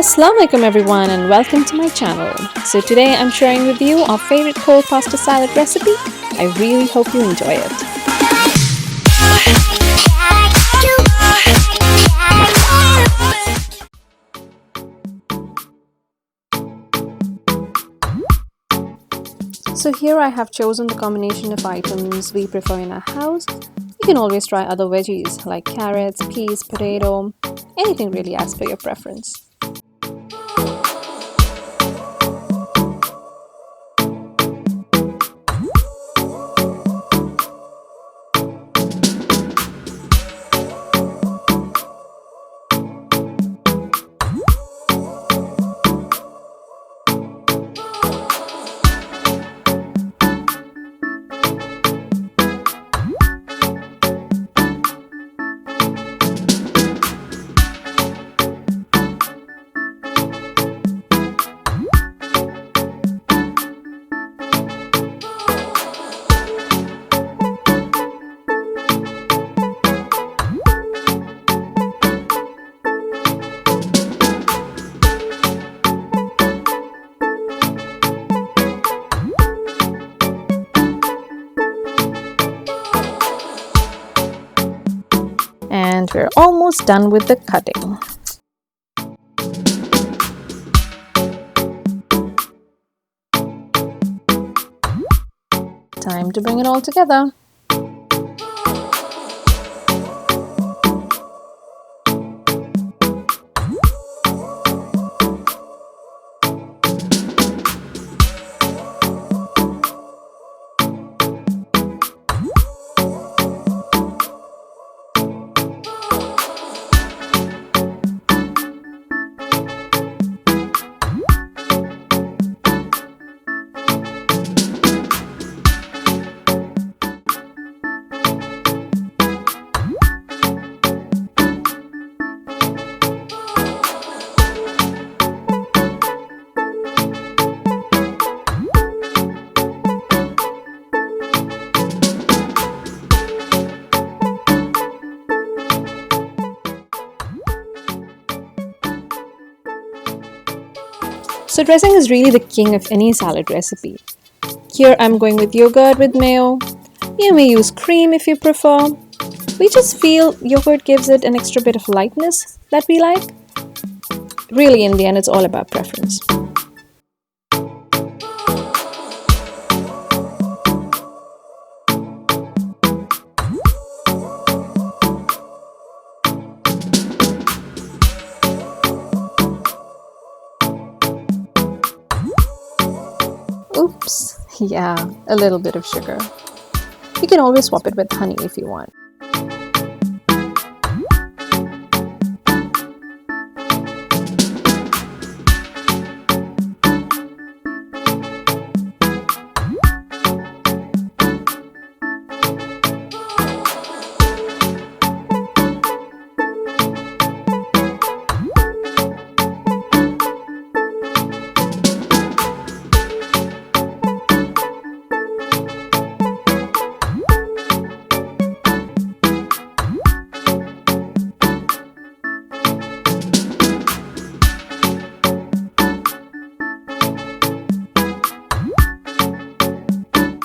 Assalamualaikum everyone and welcome to my channel. So today I'm sharing with you our favorite cold pasta salad recipe. I really hope you enjoy it. So here I have chosen the combination of items we prefer in our house. You can always try other veggies like carrots, peas, potato, anything really as per your preference. And we're almost done with the cutting. Time to bring it all together. So dressing is really the king of any salad recipe. Here I'm going with yogurt with mayo. You may use cream if you prefer. We just feel yogurt gives it an extra bit of lightness that we like. Really, in the end, it's all about preference. Oops, yeah, a little bit of sugar. You can always swap it with honey if you want.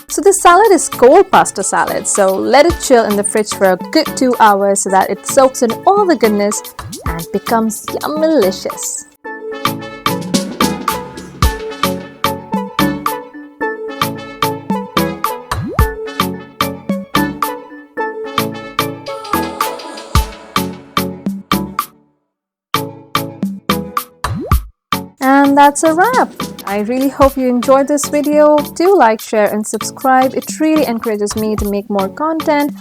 So this salad is cold pasta salad, so let it chill in the fridge for a good 2 hours so that it soaks in all the goodness and becomes yummalicious. And that's a wrap. I really hope you enjoyed this video. Do like, share and subscribe. It really encourages me to make more content.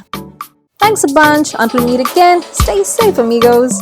Thanks a bunch. Until we meet again, stay safe amigos.